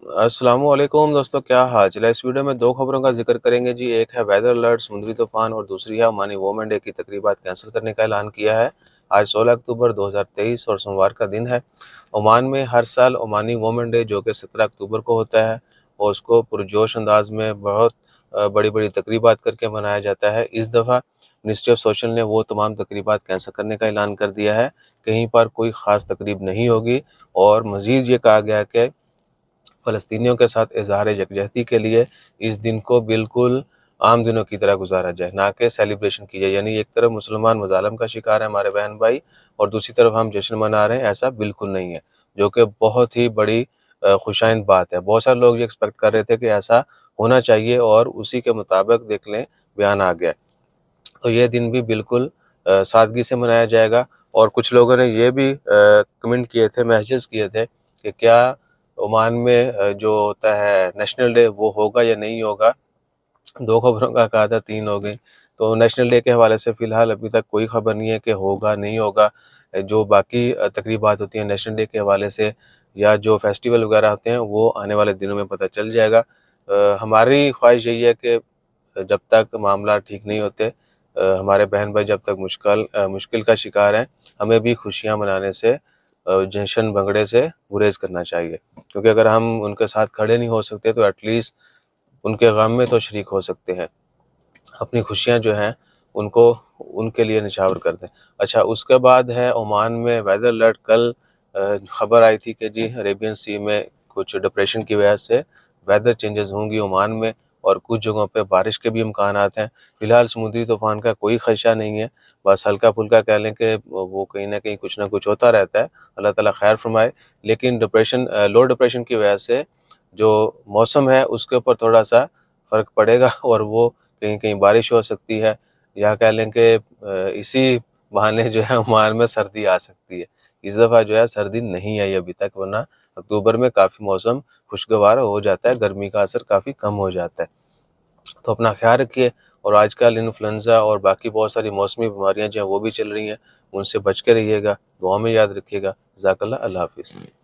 अस्सलामुअलैकुम दोस्तों, क्या हाल चाल है। इस वीडियो में दो खबरों का जिक्र करेंगे जी। एक है वेदर अलर्ट समुद्री तूफान और दूसरी है ओमानी वुमेन डे की तकरीबात कैंसिल करने का ऐलान किया है। आज 16 अक्टूबर 2023 और सोमवार का दिन है। ओमान में हर साल ओमानी वुमेन डे जो कि 17 अक्टूबर को होता है और उसको पुरजोश अंदाज में बहुत बड़ी बड़ी तकरीबात करके मनाया जाता है। इस दफ़ा मिनिस्ट्री ऑफ सोशल ने वो तमाम तकरीबात कैंसिल करने का ऐलान कर दिया है। कहीं पर कोई ख़ास तकरीब नहीं होगी और मज़ीद ये कहा गया कि फ़लस्तीनियों के साथ इज़हार यकजहती के लिए इस दिन को बिल्कुल आम दिनों की तरह गुजारा जाए, ना कि सेलिब्रेशन की जाए। यानी एक तरफ मुसलमान मज़ालम का शिकार है हमारे बहन भाई और दूसरी तरफ हम जश्न मना रहे हैं, ऐसा बिल्कुल नहीं है, जो कि बहुत ही बड़ी खुशाइंद बात है। बहुत सारे लोग ये एक्सपेक्ट कर रहे थे कि ऐसा होना चाहिए और उसी के मुताबिक देख लें बयान आ गया। तो ये दिन भी बिल्कुल सादगी से मनाया जाएगा। और कुछ लोगों ने ये भी कमेंट किए थे, मैसेज किए थे कि क्या ओमान में जो होता है नेशनल डे वो होगा या नहीं होगा। दो खबरों का कहा था, तीन हो गई। तो नेशनल डे के हवाले से फ़िलहाल अभी तक कोई खबर नहीं है कि होगा नहीं होगा। जो बाकी तकरीबात होती हैं नेशनल डे के हवाले से या जो फेस्टिवल वगैरह होते हैं वो आने वाले दिनों में पता चल जाएगा। हमारी ख्वाहिश यही है कि जब तक मामला ठीक नहीं होते, हमारे बहन भाई जब तक मुश्किल का शिकार हैं, हमें भी खुशियाँ मनाने से जश्न भंगड़े से गुरेज़ करना चाहिए। क्योंकि अगर हम उनके साथ खड़े नहीं हो सकते तो एटलीस्ट उनके गम में तो शरीक हो सकते हैं। अपनी खुशियाँ जो हैं उनको उनके लिए निछावर कर दें। अच्छा, उसके बाद है ओमान में वेदर अलर्ट। कल खबर आई थी कि जी अरेबियन सी में कुछ डिप्रेशन की वजह से वेदर चेंजेस होंगी ओमान में और कुछ जगहों पे बारिश के भी इम्कानात हैं। फ़िलहाल समुद्री तूफ़ान का कोई ख़दशा नहीं है, बस हल्का-फुल्का कह लें कि वो कहीं न कहीं कुछ ना कुछ होता रहता है। अल्लाह ताला खैर फ़रमाए। लेकिन लो डिप्रेशन की वजह से जो मौसम है उसके ऊपर थोड़ा-सा फ़र्क पड़ेगा और वो कहीं-कहीं बारिश हो सकती है या कह लें कि इसी बहाने जो है ओमान में सर्दी आ सकती है। इस दफ़ा जो है सर्दी नहीं आई अभी तक, वरना अक्टूबर में काफ़ी मौसम खुशगवार हो जाता है, गर्मी का असर काफ़ी कम हो जाता है। तो अपना ख़्याल रखिए और आजकल इन्फ्लुएंज़ा और बाकी बहुत सारी मौसमी बीमारियाँ जो हैं वो भी चल रही हैं, उनसे बच के रहिएगा, दुआ में याद रखिएगा। जज़ाकल्लाह, अल्लाह हाफ़िज़।